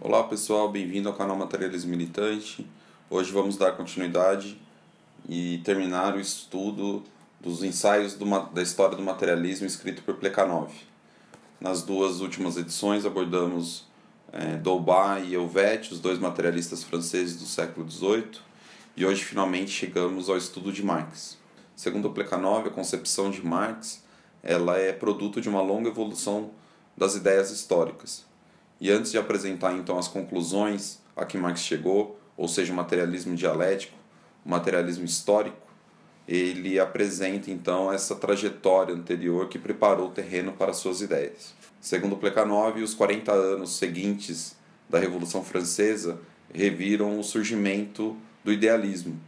Olá pessoal, bem-vindo ao canal Materialismo Militante. Hoje vamos dar continuidade e terminar o estudo dos ensaios da história do materialismo escrito por Plekhanov. Nas duas últimas edições abordamos D'Holbach e Helvète, os dois materialistas franceses do século XVIII, e hoje finalmente chegamos ao estudo de Marx. Segundo Plekhanov, a concepção de Marx ela é produto de uma longa evolução das ideias históricas. E antes de apresentar então as conclusões a que Marx chegou, ou seja, o materialismo dialético, o materialismo histórico, ele apresenta então essa trajetória anterior que preparou o terreno para suas ideias. Segundo Plekhanov, os 40 anos seguintes da Revolução Francesa reviram o surgimento do idealismo,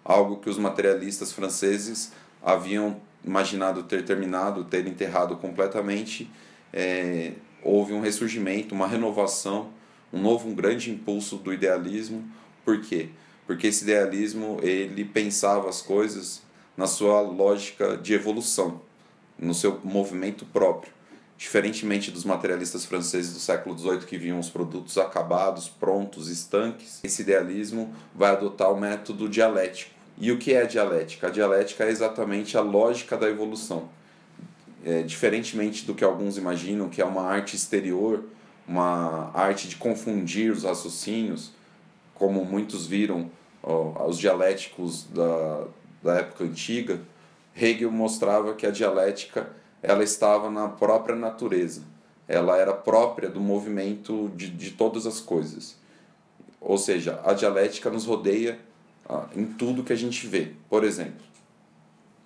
algo que os materialistas franceses haviam imaginado ter terminado, ter enterrado completamente. Houve um ressurgimento, uma renovação, um grande impulso do idealismo. Por quê? Porque esse idealismo ele pensava as coisas na sua lógica de evolução, no seu movimento próprio. Diferentemente dos materialistas franceses do século XVIII que viam os produtos acabados, prontos, estanques, esse idealismo vai adotar o método dialético. E o que é a dialética? A dialética é exatamente a lógica da evolução. Diferentemente do que alguns imaginam, que é uma arte exterior, uma arte de confundir os raciocínios, como muitos viram os dialéticos da época antiga, Hegel mostrava que a dialética ela estava na própria natureza, ela era própria do movimento de todas as coisas. Ou seja, a dialética nos rodeia em tudo que a gente vê. Por exemplo,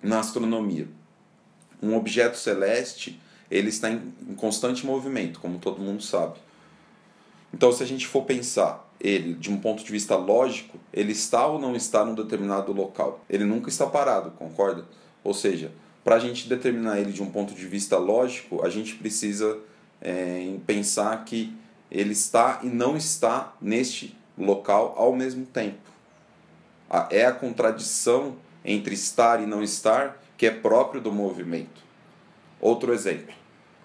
na astronomia, um objeto celeste ele está em constante movimento, como todo mundo sabe. Então, se a gente for pensar ele de um ponto de vista lógico, ele está ou não está num determinado local. Ele nunca está parado, concorda? Ou seja, para a gente determinar ele de um ponto de vista lógico, a gente precisa pensar que ele está e não está neste local ao mesmo tempo. É a contradição entre estar e não estar que é próprio do movimento. Outro exemplo,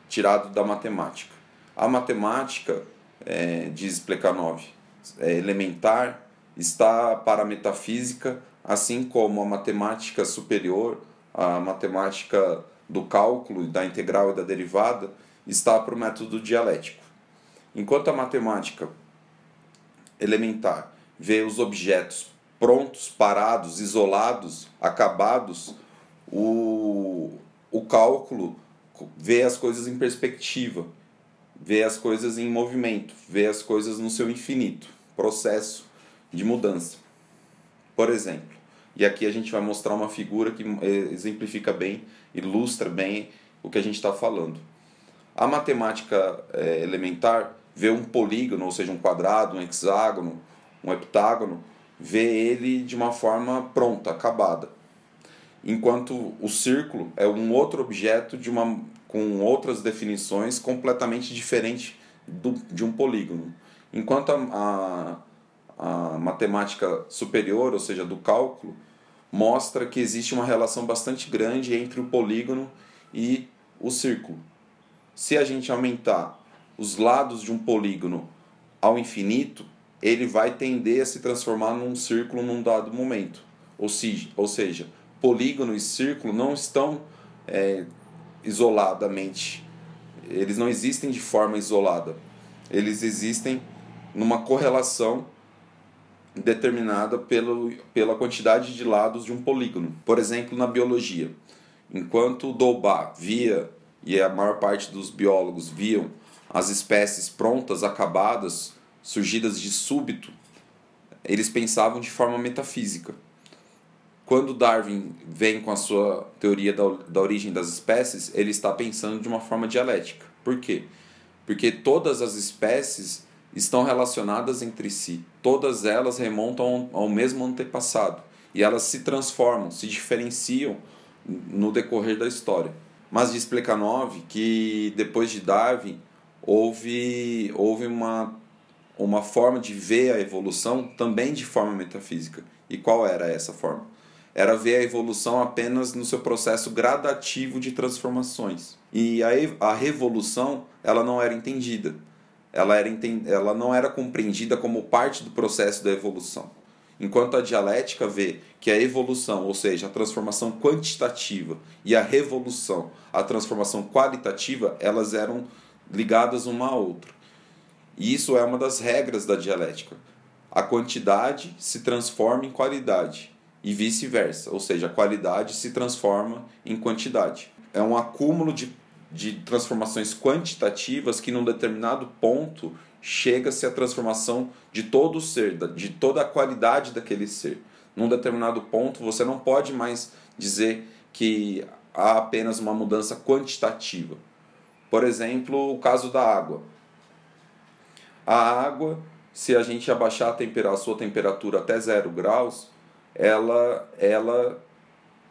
tirado da matemática. A matemática, diz Plekhanov, elementar, está para a metafísica, assim como a matemática superior, a matemática do cálculo, da integral e da derivada, está para o método dialético. Enquanto a matemática elementar vê os objetos prontos, parados, isolados, acabados, o cálculo vê as coisas em perspectiva, vê as coisas em movimento, vê as coisas no seu infinito, processo de mudança. Por exemplo, e aqui a gente vai mostrar uma figura que exemplifica bem, ilustra bem o que a gente está falando. A matemática elementar vê um polígono, ou seja, um quadrado, um hexágono, um heptágono, vê ele de uma forma pronta, acabada. Enquanto o círculo é um outro objeto com outras definições completamente diferente de um polígono. Enquanto a matemática superior, ou seja, do cálculo, mostra que existe uma relação bastante grande entre o polígono e o círculo. Se a gente aumentar os lados de um polígono ao infinito, ele vai tender a se transformar num círculo num dado momento. Ou seja, polígono e círculo não estão isoladamente, eles não existem de forma isolada, eles existem numa correlação determinada pela quantidade de lados de um polígono. Por exemplo, na biologia, enquanto D'Holbach via, e a maior parte dos biólogos viam, as espécies prontas, acabadas, surgidas de súbito, eles pensavam de forma metafísica. Quando Darwin vem com a sua teoria da origem das espécies, ele está pensando de uma forma dialética. Por quê? Porque todas as espécies estão relacionadas entre si. Todas elas remontam ao mesmo antepassado. E elas se transformam, se diferenciam no decorrer da história. Mas diz Plekhanov que depois de Darwin houve uma forma de ver a evolução também de forma metafísica. E qual era essa forma? era ver a evolução apenas no seu processo gradativo de transformações. E a revolução, ela não era entendida. Ela não era compreendida como parte do processo da evolução. Enquanto a dialética vê que a evolução, ou seja, a transformação quantitativa, e a revolução, a transformação qualitativa, elas eram ligadas uma à outra. E isso é uma das regras da dialética. A quantidade se transforma em qualidade e vice-versa, ou seja, a qualidade se transforma em quantidade. É um acúmulo de transformações quantitativas que, num determinado ponto, chega-se à transformação de todo o ser, de toda a qualidade daquele ser. Num determinado ponto, você não pode mais dizer que há apenas uma mudança quantitativa. Por exemplo, o caso da água. A água, se a gente abaixar a sua temperatura até 0 graus, ela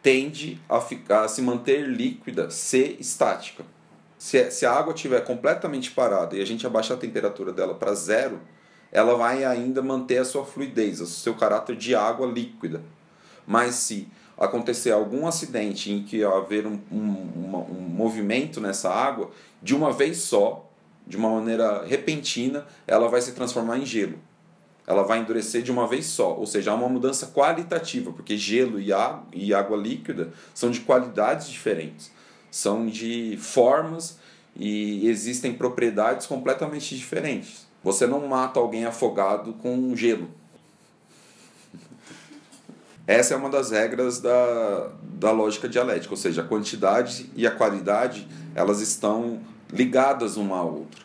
tende a se manter líquida, ser estática. Se a água estiver completamente parada e a gente abaixar a temperatura dela para 0, ela vai ainda manter a sua fluidez, o seu caráter de água líquida. Mas se acontecer algum acidente em que haver um movimento nessa água, de uma vez só, de uma maneira repentina, ela vai se transformar em gelo. Ela vai endurecer de uma vez só, ou seja, há uma mudança qualitativa, porque gelo e água líquida são de qualidades diferentes, são de formas e existem propriedades completamente diferentes. Você não mata alguém afogado com gelo. Essa é uma das regras da lógica dialética, ou seja, a quantidade e a qualidade, elas estão ligadas uma à outra.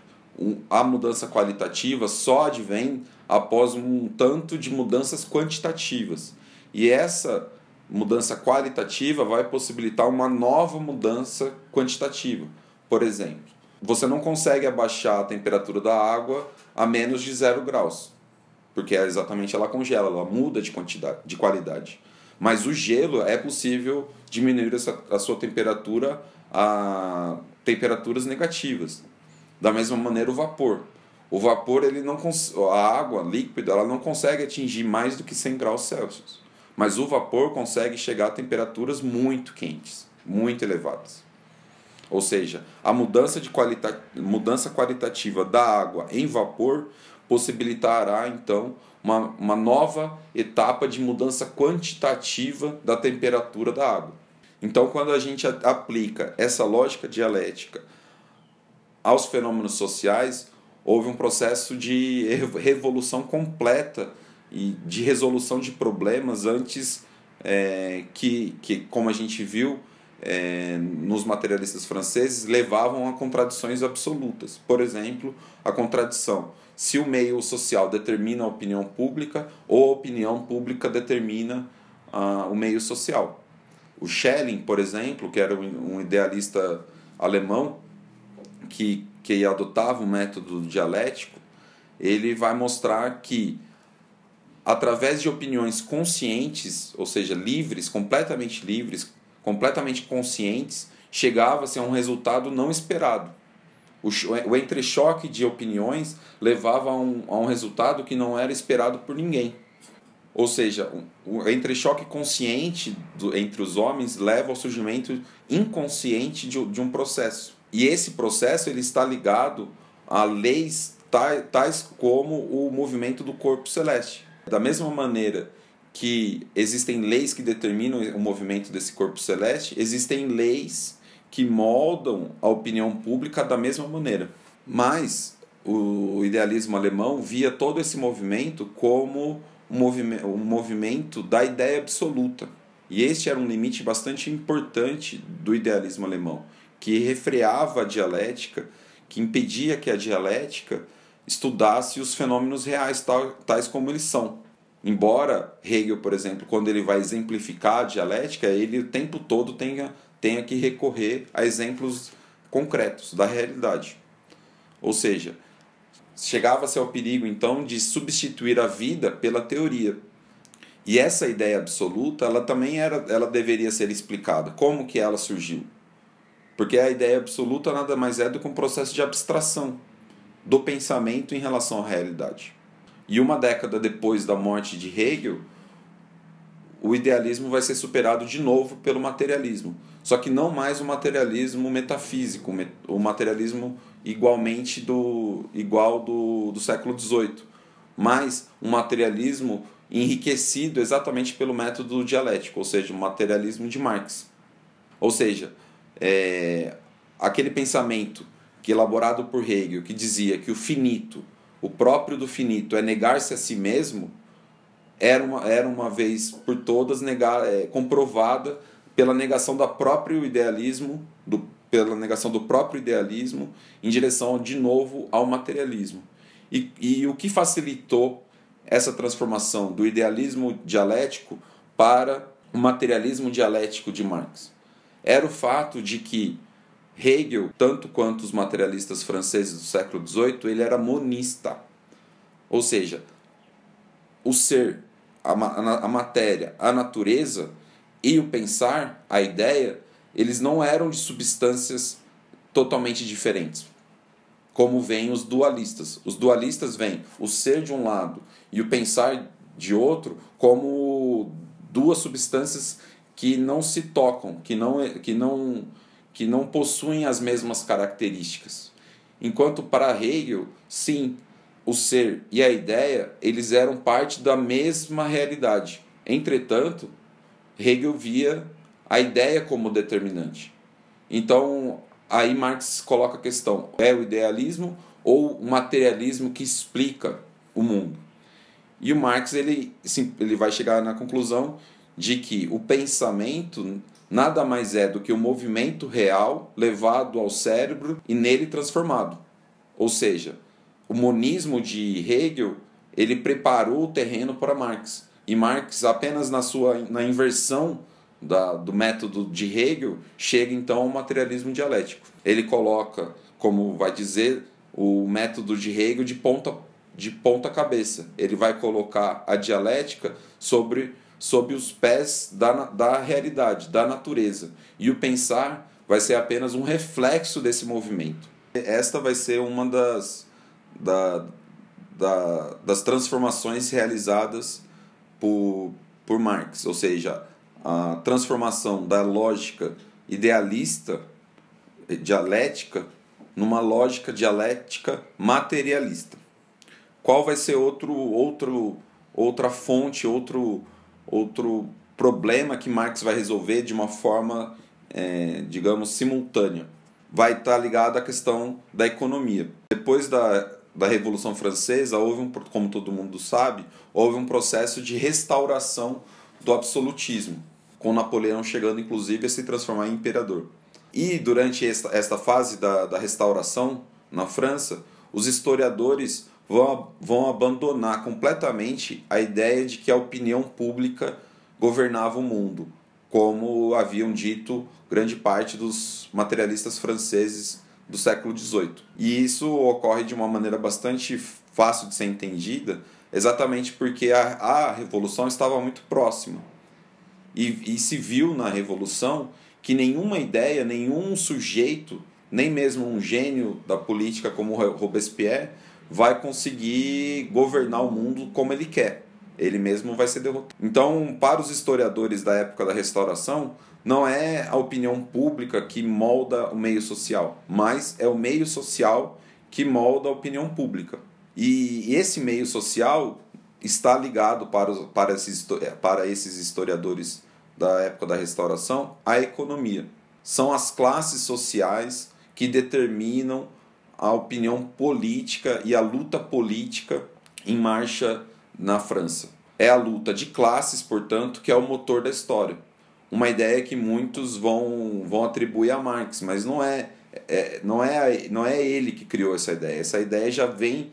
A mudança qualitativa só advém após um tanto de mudanças quantitativas. E essa mudança qualitativa vai possibilitar uma nova mudança quantitativa. Por exemplo, você não consegue abaixar a temperatura da água a menos de 0 graus, porque exatamente ela congela, ela muda de qualidade. Mas o gelo é possível diminuir a sua temperatura a temperaturas negativas. Da mesma maneira o vapor. O vapor, a água líquida, ela não consegue atingir mais do que 100 graus Celsius. Mas o vapor consegue chegar a temperaturas muito quentes, muito elevadas. Ou seja, a mudança qualitativa da água em vapor possibilitará, então, uma nova etapa de mudança quantitativa da temperatura da água. Então, quando a gente aplica essa lógica dialética aos fenômenos sociais, houve um processo de revolução completa e de resolução de problemas antes que, como a gente viu, nos materialistas franceses, levavam a contradições absolutas. Por exemplo, a contradição: se o meio social determina a opinião pública ou a opinião pública determina o meio social. O Schelling, por exemplo, que era um idealista alemão que adotava o método dialético, ele vai mostrar que, através de opiniões conscientes, ou seja, livres, completamente conscientes, chegava-se a um resultado não esperado. O entrechoque de opiniões levava a um resultado que não era esperado por ninguém. Ou seja, o entrechoque consciente entre os homens leva ao surgimento inconsciente de um processo. E esse processo ele está ligado a leis tais como o movimento do corpo celeste. Da mesma maneira que existem leis que determinam o movimento desse corpo celeste, existem leis que moldam a opinião pública da mesma maneira. Mas o idealismo alemão via todo esse movimento como um movimento da ideia absoluta. E este era um limite bastante importante do idealismo alemão, que refreava a dialética, que impedia que a dialética estudasse os fenômenos reais, tais como eles são. Embora Hegel, por exemplo, quando ele vai exemplificar a dialética, ele o tempo todo tenha que recorrer a exemplos concretos da realidade. Ou seja, chegava-se ao perigo, então, de substituir a vida pela teoria. E essa ideia absoluta, ela deveria ser explicada. Como que ela surgiu? Porque a ideia absoluta nada mais é do que um processo de abstração do pensamento em relação à realidade. E uma década depois da morte de Hegel, o idealismo vai ser superado de novo pelo materialismo. Só que não mais o materialismo metafísico, o materialismo igual do século XVIII, mas um materialismo enriquecido exatamente pelo método dialético, ou seja, o materialismo de Marx. Ou seja, aquele pensamento que elaborado por Hegel, que dizia que o finito, o próprio do finito, é negar-se a si mesmo, era uma vez por todas comprovada pela negação do próprio idealismo, pela negação do próprio idealismo em direção de novo ao materialismo. E o que facilitou essa transformação do idealismo dialético para o materialismo dialético de Marx? Era o fato de que Hegel, tanto quanto os materialistas franceses do século XVIII, ele era monista. Ou seja, o ser, a matéria, a natureza e o pensar, a ideia, eles não eram de substâncias totalmente diferentes, como veem os dualistas. Os dualistas veem o ser de um lado e o pensar de outro como duas substâncias que não se tocam, que não possuem as mesmas características. Enquanto para Hegel, sim, o ser e a ideia, eles eram parte da mesma realidade. Entretanto, Hegel via a ideia como determinante. Então, aí Marx coloca a questão: é o idealismo ou o materialismo que explica o mundo? E o Marx ele vai chegar na conclusão de que o pensamento nada mais é do que o movimento real levado ao cérebro e nele transformado. Ou seja, o monismo de Hegel, ele preparou o terreno para Marx. E Marx, apenas na inversão do método de Hegel, chega então ao materialismo dialético. Ele coloca, como vai dizer, o método de Hegel de ponta cabeça. Ele vai colocar a dialética sob os pés da realidade, da natureza. E o pensar vai ser apenas um reflexo desse movimento. Esta vai ser uma das transformações realizadas por Marx, ou seja, a transformação da lógica idealista, dialética, numa lógica dialética materialista. Qual vai ser outra fonte, outro problema que Marx vai resolver de uma forma, digamos, simultânea? Vai estar ligado à questão da economia. Depois da Revolução Francesa, como todo mundo sabe, houve um processo de restauração do absolutismo, com Napoleão chegando, inclusive, a se transformar em imperador. E durante esta fase da restauração na França, os historiadores vão abandonar completamente a ideia de que a opinião pública governava o mundo, como haviam dito grande parte dos materialistas franceses do século XVIII. E isso ocorre de uma maneira bastante fácil de ser entendida, exatamente porque a Revolução estava muito próxima. E se viu na Revolução que nenhuma ideia, nenhum sujeito, nem mesmo um gênio da política como Robespierre, vai conseguir governar o mundo como ele quer. Ele mesmo vai ser derrotado. Então, para os historiadores da época da Restauração, não é a opinião pública que molda o meio social, mas é o meio social que molda a opinião pública. E esse meio social está ligado para esses historiadores da época da Restauração à economia. São as classes sociais que determinam a opinião política e a luta política em marcha na França. É a luta de classes, portanto, que é o motor da história. Uma ideia que muitos vão atribuir a Marx, mas não é ele que criou essa ideia. Essa ideia já vem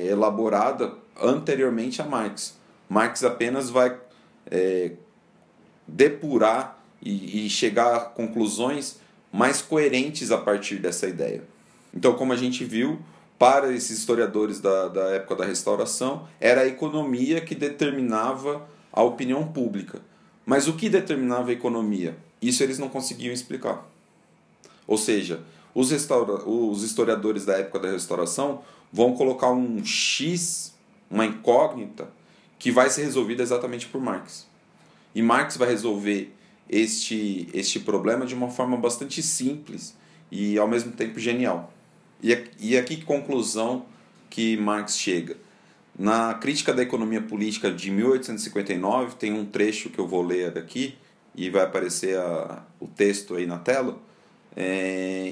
elaborada anteriormente a Marx. Marx apenas vai depurar e chegar a conclusões mais coerentes a partir dessa ideia. Então, como a gente viu, para esses historiadores da época da Restauração, era a economia que determinava a opinião pública. Mas o que determinava a economia? Isso eles não conseguiam explicar. Ou seja, os historiadores da época da Restauração vão colocar um X, uma incógnita, que vai ser resolvida exatamente por Marx. E Marx vai resolver este problema de uma forma bastante simples e ao mesmo tempo genial. E aqui que conclusão que Marx chega? Na Crítica da Economia Política de 1859, tem um trecho que eu vou ler aqui, e vai aparecer o texto aí na tela,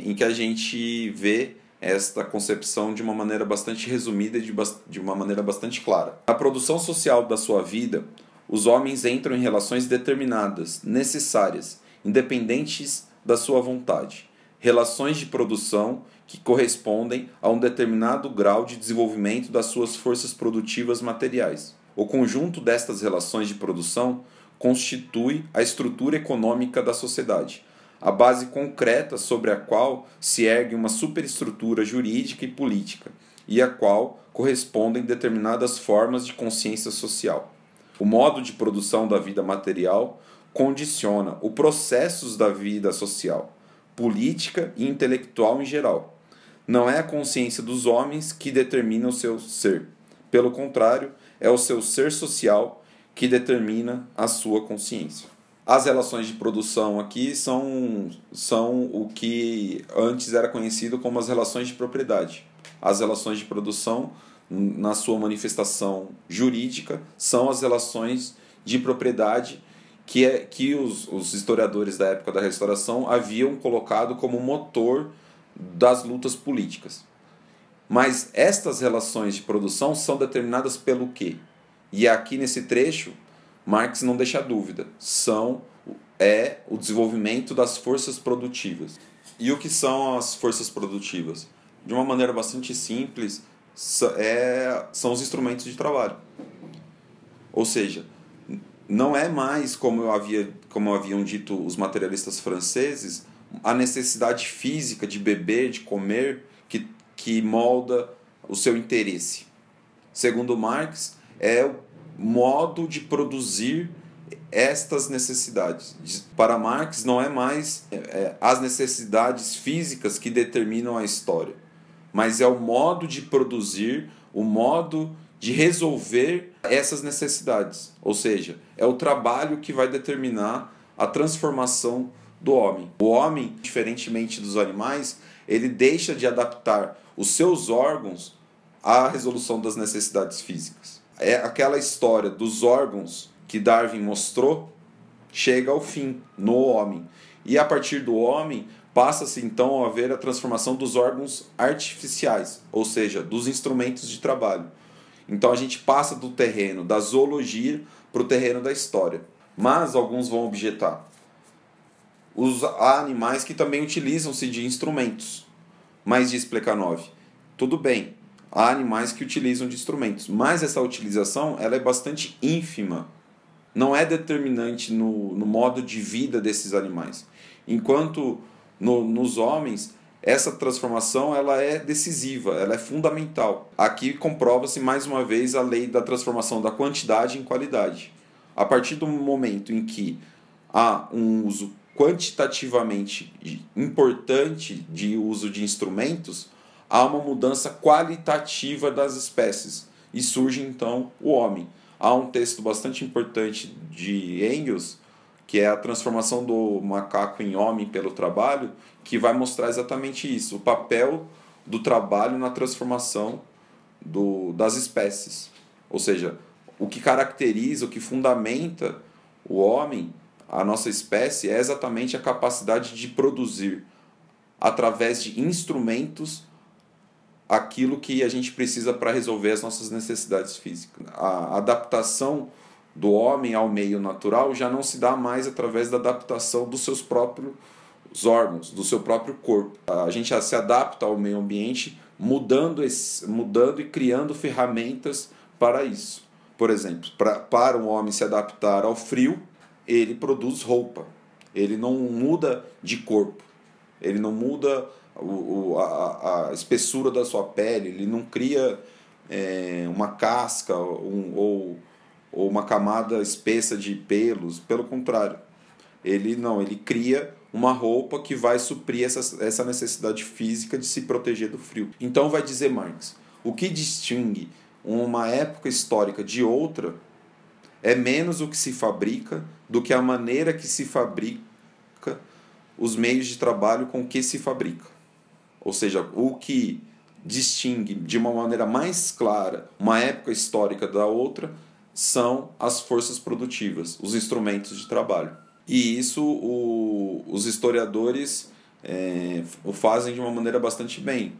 em que a gente vê esta concepção de uma maneira bastante resumida e de uma maneira bastante clara. Na produção social da sua vida, os homens entram em relações determinadas, necessárias, independentes da sua vontade. Relações de produção que correspondem a um determinado grau de desenvolvimento das suas forças produtivas materiais. O conjunto destas relações de produção constitui a estrutura econômica da sociedade, a base concreta sobre a qual se ergue uma superestrutura jurídica e política, e a qual correspondem determinadas formas de consciência social. O modo de produção da vida material condiciona os processos da vida social, política e intelectual em geral. Não é a consciência dos homens que determina o seu ser. Pelo contrário, é o seu ser social que determina a sua consciência. As relações de produção aqui são o que antes era conhecido como as relações de propriedade. As relações de produção, na sua manifestação jurídica, são as relações de propriedade que os historiadores da época da Restauração haviam colocado como motor das lutas políticas. Mas estas relações de produção são determinadas pelo quê? E aqui nesse trecho, Marx não deixa dúvida. É o desenvolvimento das forças produtivas. E o que são as forças produtivas? De uma maneira bastante simples, são os instrumentos de trabalho. Ou seja, não é mais, como haviam dito os materialistas franceses, a necessidade física de beber, de comer, que molda o seu interesse. Segundo Marx, é o modo de produzir estas necessidades. Para Marx, não é mais as necessidades físicas que determinam a história, mas é o modo de produzir, o modo de resolver essas necessidades. Ou seja, é o trabalho que vai determinar a transformação do homem. O homem, diferentemente dos animais, ele deixa de adaptar os seus órgãos à resolução das necessidades físicas. É aquela história dos órgãos que Darwin mostrou, chega ao fim no homem. E a partir do homem, passa-se então a haver a transformação dos órgãos artificiais, ou seja, dos instrumentos de trabalho. Então a gente passa do terreno da zoologia para o terreno da história. Mas alguns vão objetar. Há animais que também utilizam-se de instrumentos. Mas diz Plekhanov, tudo bem, há animais que utilizam de instrumentos, mas essa utilização ela é bastante ínfima. Não é determinante no modo de vida desses animais. Enquanto nos homens, essa transformação ela é decisiva, ela é fundamental. Aqui comprova-se mais uma vez a lei da transformação da quantidade em qualidade. A partir do momento em que há um uso quantitativamente importante de uso de instrumentos, há uma mudança qualitativa das espécies e surge então o homem. Há um texto bastante importante de Engels, que é a transformação do macaco em homem pelo trabalho, que vai mostrar exatamente isso, o papel do trabalho na transformação das espécies. Ou seja, o que caracteriza, o que fundamenta o homem, a nossa espécie, é exatamente a capacidade de produzir, através de instrumentos, aquilo que a gente precisa para resolver as nossas necessidades físicas. A adaptação do homem ao meio natural já não se dá mais através da adaptação dos seus próprios órgãos, do seu próprio corpo. A gente já se adapta ao meio ambiente mudando e criando ferramentas para isso. Por exemplo, para um homem se adaptar ao frio, ele produz roupa. Ele não muda de corpo. Ele não muda a espessura da sua pele. Ele não cria uma casca ou uma camada espessa de pelos. Pelo contrário. Ele cria uma roupa que vai suprir essa necessidade física de se proteger do frio. Então vai dizer Marx, o que distingue uma época histórica de outra é menos o que se fabrica do que a maneira que se fabrica os meios de trabalho com que se fabrica. Ou seja, o que distingue de uma maneira mais clara uma época histórica da outra são as forças produtivas, os instrumentos de trabalho. E isso os historiadores o fazem de uma maneira bastante bem.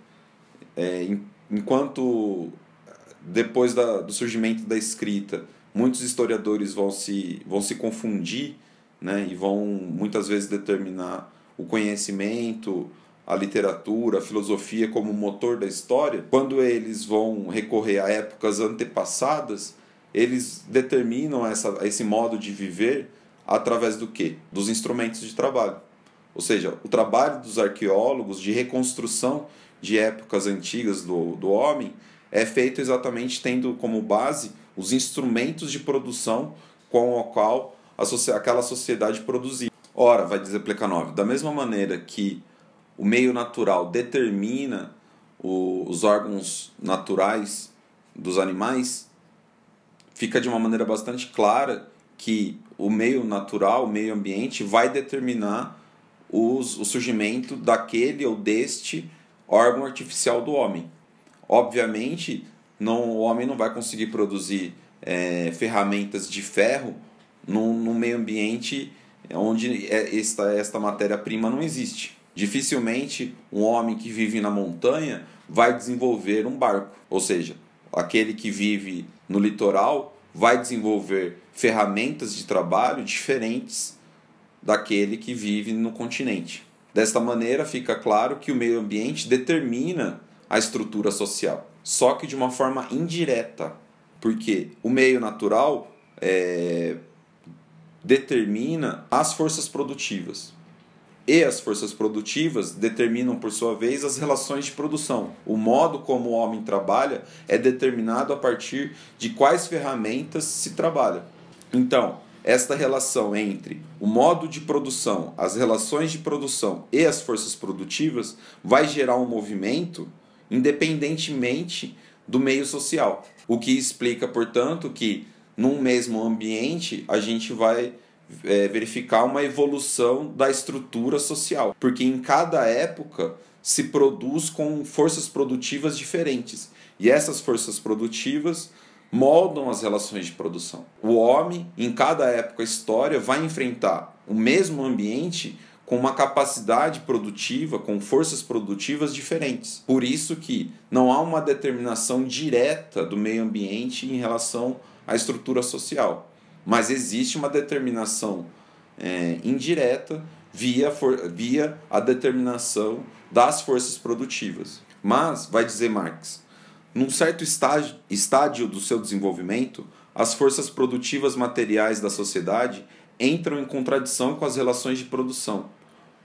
Enquanto depois do surgimento da escrita, muitos historiadores vão se confundir, né, e vão muitas vezes determinar o conhecimento, a literatura, a filosofia como motor da história. Quando eles vão recorrer a épocas antepassadas, eles determinam esse modo de viver através do quê? Dos instrumentos de trabalho. Ou seja, o trabalho dos arqueólogos de reconstrução de épocas antigas do homem é feito exatamente tendo como base os instrumentos de produção com o qual aquela sociedade produzia. Ora, vai dizer Plekhanov, da mesma maneira que o meio natural determina os órgãos naturais dos animais, fica de uma maneira bastante clara que o meio natural, o meio ambiente, vai determinar o surgimento daquele ou deste órgão artificial do homem. Obviamente, o homem não vai conseguir produzir ferramentas de ferro num meio ambiente onde esta matéria-prima não existe. Dificilmente um homem que vive na montanha vai desenvolver um barco. Ou seja, aquele que vive no litoral vai desenvolver ferramentas de trabalho diferentes daquele que vive no continente. Desta maneira, fica claro que o meio ambiente determina a estrutura social, só que de uma forma indireta, porque o meio natural determina as forças produtivas. E as forças produtivas determinam, por sua vez, as relações de produção. O modo como o homem trabalha é determinado a partir de quais ferramentas se trabalha. Então, esta relação entre o modo de produção, as relações de produção e as forças produtivas vai gerar um movimento independentemente do meio social. O que explica, portanto, que num mesmo ambiente a gente vai verificar uma evolução da estrutura social, porque em cada época se produz com forças produtivas diferentes, e essas forças produtivas moldam as relações de produção. O homem, em cada época histórica, vai enfrentar o mesmo ambiente com uma capacidade produtiva, com forças produtivas diferentes. Por isso que não há uma determinação direta do meio ambiente em relação à estrutura social, mas existe uma determinação indireta via a determinação das forças produtivas. Mas, vai dizer Marx, num certo estágio do seu desenvolvimento, as forças produtivas materiais da sociedade entram em contradição com as relações de produção,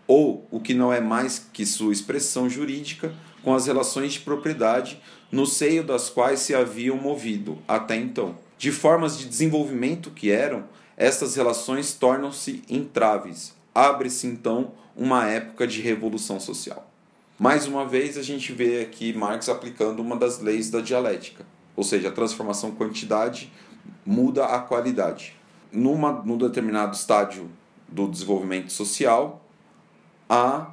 ou, o que não é mais que sua expressão jurídica, com as relações de propriedade no seio das quais se haviam movido até então. De formas de desenvolvimento que eram, estas relações tornam-se entraves. Abre-se então uma época de revolução social. Mais uma vez a gente vê aqui Marx aplicando uma das leis da dialética, ou seja, a transformação quantidade muda a qualidade. Num determinado estágio do desenvolvimento social, há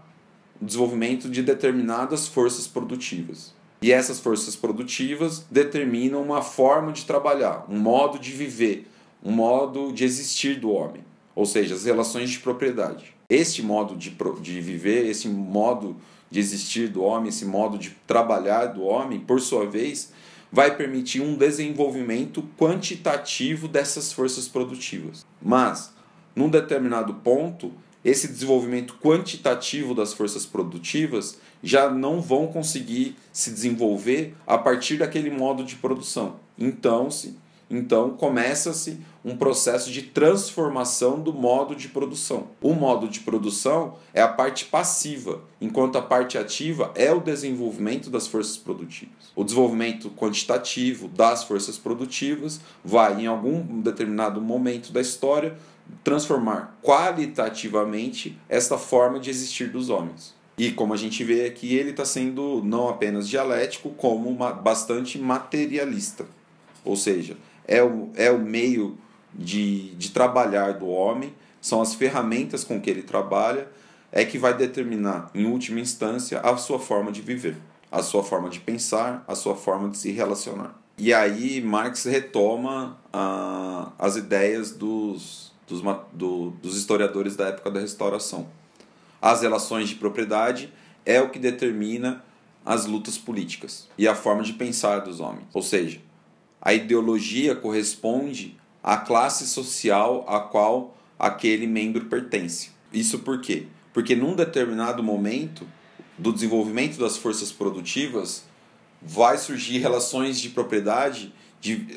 o desenvolvimento de determinadas forças produtivas. E essas forças produtivas determinam uma forma de trabalhar, um modo de viver, um modo de existir do homem, ou seja, as relações de propriedade. Este modo de viver, esse modo de existir do homem, esse modo de trabalhar do homem, por sua vez, vai permitir um desenvolvimento quantitativo dessas forças produtivas. Mas, num determinado ponto, esse desenvolvimento quantitativo das forças produtivas já não vão conseguir se desenvolver a partir daquele modo de produção. Então começa-se um processo de transformação do modo de produção. O modo de produção é a parte passiva, enquanto a parte ativa é o desenvolvimento das forças produtivas. O desenvolvimento quantitativo das forças produtivas vai, em algum determinado momento da história, transformar qualitativamente esta forma de existir dos homens. E como a gente vê aqui, ele está sendo não apenas dialético, como bastante materialista. Ou seja, é o meio de trabalhar do homem, são as ferramentas com que ele trabalha, é que vai determinar, em última instância, a sua forma de viver, a sua forma de pensar, a sua forma de se relacionar. E aí Marx retoma as ideias dos historiadores da época da Restauração. As relações de propriedade é o que determina as lutas políticas e a forma de pensar dos homens. Ou seja, a ideologia corresponde à classe social a qual aquele membro pertence. Isso por quê? Porque num determinado momento do desenvolvimento das forças produtivas vai surgir relações de propriedade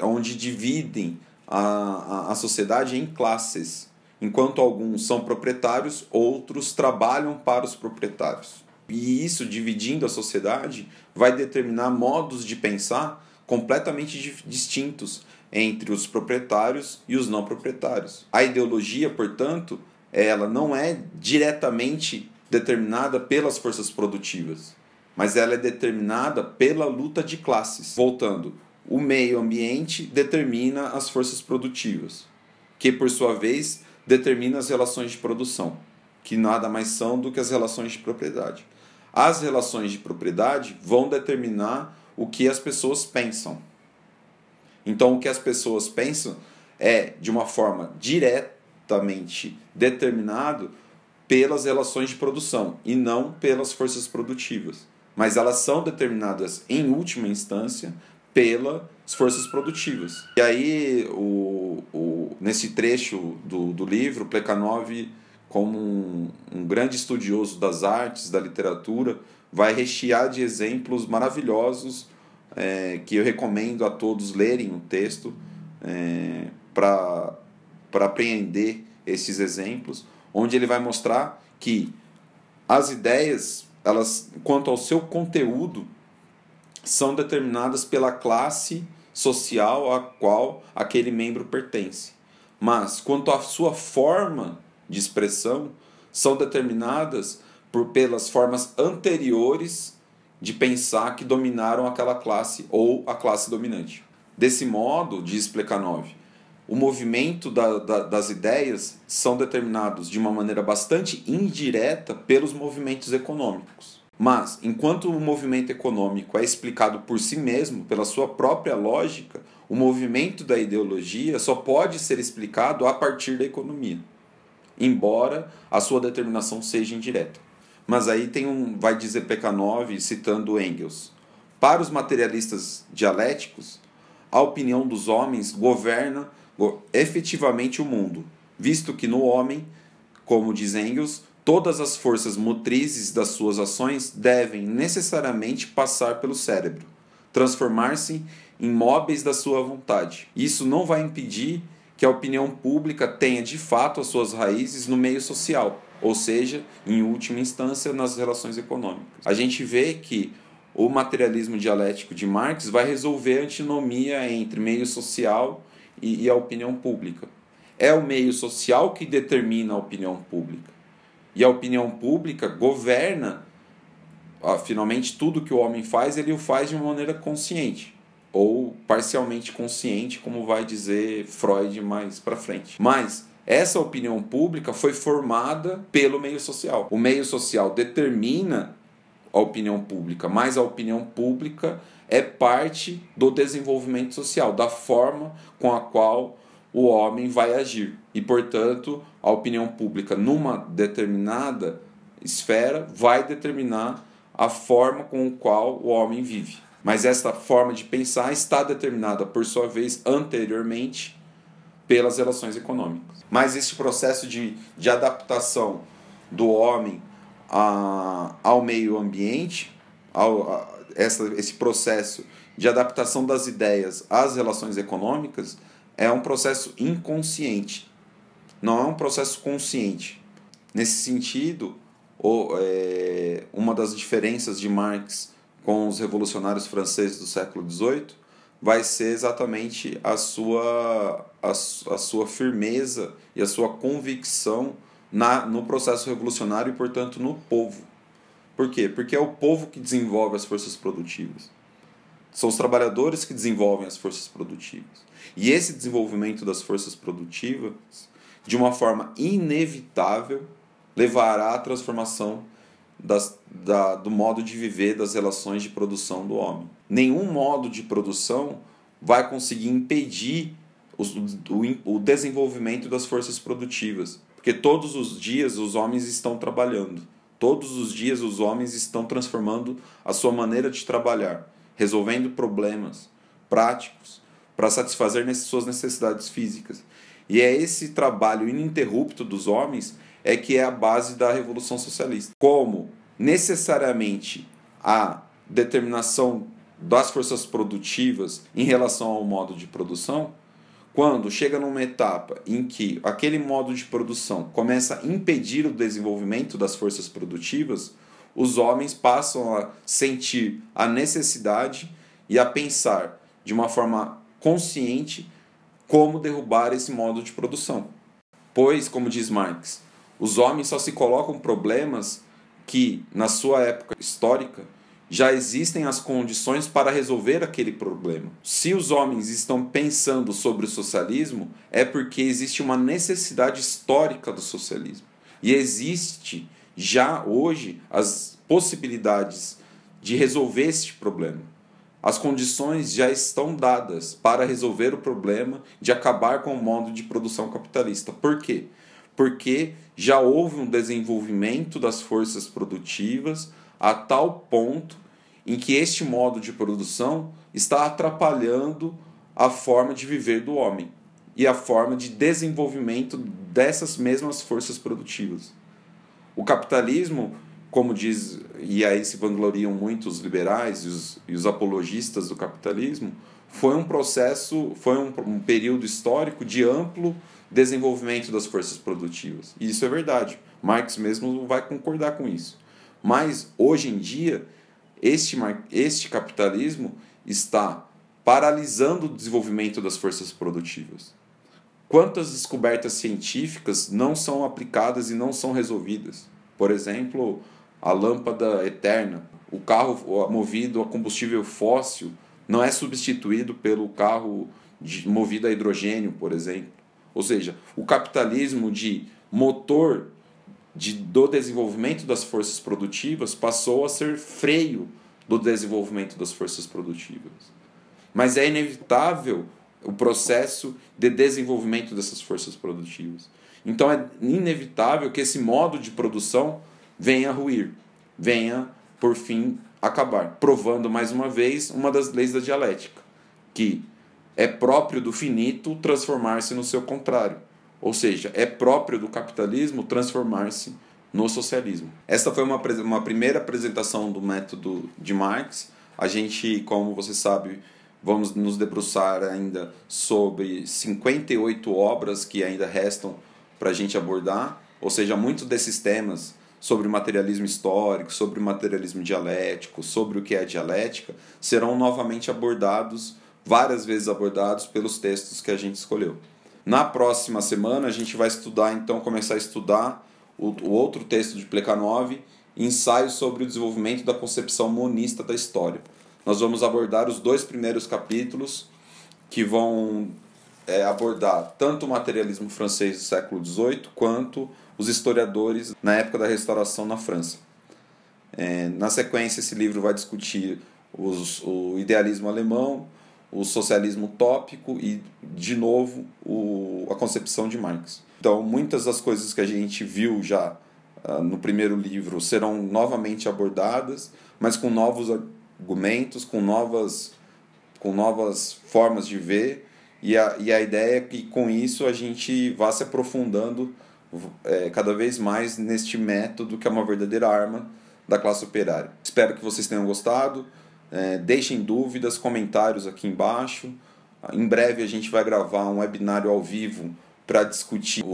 onde dividem a sociedade em classes. Enquanto alguns são proprietários, outros trabalham para os proprietários. E isso, dividindo a sociedade, vai determinar modos de pensar completamente distintos entre os proprietários e os não proprietários. A ideologia, portanto, ela não é diretamente determinada pelas forças produtivas, mas ela é determinada pela luta de classes. Voltando, o meio ambiente determina as forças produtivas, que por sua vez determina as relações de produção, que nada mais são do que as relações de propriedade. As relações de propriedade vão determinar o que as pessoas pensam. Então, o que as pessoas pensam é, de uma forma diretamente determinado pelas relações de produção e não pelas forças produtivas. Mas elas são determinadas, em última instância, pelas forças produtivas. E aí, nesse trecho do livro, Plekhanov, como um grande estudioso das artes, da literatura, vai rechear de exemplos maravilhosos que eu recomendo a todos lerem o texto para apreender esses exemplos, onde ele vai mostrar que as ideias, elas, quanto ao seu conteúdo, são determinadas pela classe social a qual aquele membro pertence. Mas, quanto à sua forma de expressão, são determinadas pelas formas anteriores de pensar que dominaram aquela classe ou a classe dominante. Desse modo, diz Plekhanov, o movimento das ideias são determinados de uma maneira bastante indireta pelos movimentos econômicos. Mas, enquanto o movimento econômico é explicado por si mesmo, pela sua própria lógica, o movimento da ideologia só pode ser explicado a partir da economia, embora a sua determinação seja indireta. Mas aí vai dizer Plekhanov, citando Engels, para os materialistas dialéticos, a opinião dos homens governa efetivamente o mundo, visto que no homem, como diz Engels, todas as forças motrizes das suas ações devem necessariamente passar pelo cérebro, transformar-se em móveis da sua vontade. Isso não vai impedir que a opinião pública tenha de fato as suas raízes no meio social, ou seja, em última instância, nas relações econômicas. A gente vê que o materialismo dialético de Marx vai resolver a antinomia entre meio social e a opinião pública. É o meio social que determina a opinião pública. E a opinião pública governa, finalmente, tudo que o homem faz, ele o faz de uma maneira consciente, ou parcialmente consciente, como vai dizer Freud mais para frente. Mas essa opinião pública foi formada pelo meio social. O meio social determina a opinião pública, mas a opinião pública é parte do desenvolvimento social, da forma com a qual o homem vai agir. E, portanto, a opinião pública, numa determinada esfera, vai determinar a forma com a qual o homem vive. Mas esta forma de pensar está determinada, por sua vez, anteriormente, pelas relações econômicas. Mas esse processo de adaptação do homem ao meio ambiente, esse processo de adaptação das ideias às relações econômicas, é um processo inconsciente, não é um processo consciente. Nesse sentido, uma das diferenças de Marx com os revolucionários franceses do século XVIII vai ser exatamente a sua firmeza e a sua convicção no processo revolucionário e, portanto, no povo. Por quê? Porque é o povo que desenvolve as forças produtivas. São os trabalhadores que desenvolvem as forças produtivas. E esse desenvolvimento das forças produtivas, de uma forma inevitável, levará à transformação do modo de viver, das relações de produção do homem. Nenhum modo de produção vai conseguir impedir o desenvolvimento das forças produtivas, porque todos os dias os homens estão trabalhando, todos os dias os homens estão transformando a sua maneira de trabalhar, resolvendo problemas práticos para satisfazer suas necessidades físicas. E é esse trabalho ininterrupto dos homens que é a base da Revolução Socialista. Como necessariamente a determinação das forças produtivas em relação ao modo de produção, quando chega numa etapa em que aquele modo de produção começa a impedir o desenvolvimento das forças produtivas, os homens passam a sentir a necessidade e a pensar de uma forma consciente como derrubar esse modo de produção. Pois, como diz Marx, os homens só se colocam problemas que, na sua época histórica, já existem as condições para resolver aquele problema. Se os homens estão pensando sobre o socialismo, é porque existe uma necessidade histórica do socialismo. E existe já hoje as possibilidades de resolver este problema. As condições já estão dadas para resolver o problema de acabar com o modo de produção capitalista. Por quê? Porque já houve um desenvolvimento das forças produtivas a tal ponto em que este modo de produção está atrapalhando a forma de viver do homem e a forma de desenvolvimento dessas mesmas forças produtivas. O capitalismo, como diz, e aí se vangloriam muito os liberais e os apologistas do capitalismo, foi um processo, foi um período histórico de amplo desenvolvimento das forças produtivas. E isso é verdade. Marx mesmo vai concordar com isso. Mas, hoje em dia, este capitalismo está paralisando o desenvolvimento das forças produtivas. Quantas descobertas científicas não são aplicadas e não são resolvidas? Por exemplo, a lâmpada eterna, o carro movido a combustível fóssil não é substituído pelo carro movido a hidrogênio, por exemplo. Ou seja, o capitalismo de motor do desenvolvimento das forças produtivas passou a ser freio do desenvolvimento das forças produtivas. Mas é inevitável o processo de desenvolvimento dessas forças produtivas. Então é inevitável que esse modo de produção venha a ruir, venha, por fim, acabar, provando mais uma vez uma das leis da dialética, que é próprio do finito transformar-se no seu contrário. Ou seja, é próprio do capitalismo transformar-se no socialismo. Esta foi uma primeira apresentação do método de Marx. A gente, como você sabe, vamos nos debruçar ainda sobre 58 obras que ainda restam para a gente abordar. Ou seja, muitos desses temas sobre o materialismo histórico, sobre o materialismo dialético, sobre o que é dialética, serão novamente abordados, várias vezes abordados pelos textos que a gente escolheu. Na próxima semana a gente vai estudar, então, começar a estudar o outro texto de Plekhanov, Ensaio sobre o desenvolvimento da concepção monista da história. Nós vamos abordar os 2 primeiros capítulos, que vão abordar tanto o materialismo francês do século XVIII, quanto os historiadores na época da Restauração na França. Na sequência, esse livro vai discutir o idealismo alemão, o socialismo utópico e, de novo, a concepção de Marx. Então, muitas das coisas que a gente viu já no primeiro livro serão novamente abordadas, mas com novos argumentos, com novas formas de ver, e a ideia é que, com isso, a gente vá se aprofundando cada vez mais neste método que é uma verdadeira arma da classe operária. Espero que vocês tenham gostado. Deixem dúvidas, comentários aqui embaixo. Em breve a gente vai gravar um webinário ao vivo para discutir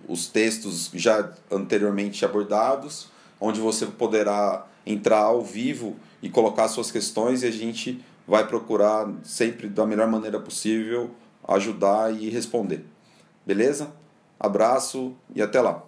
os textos já anteriormente abordados, onde você poderá entrar ao vivo e colocar suas questões, e a gente vai procurar sempre da melhor maneira possível ajudar e responder. Beleza? Abraço e até lá!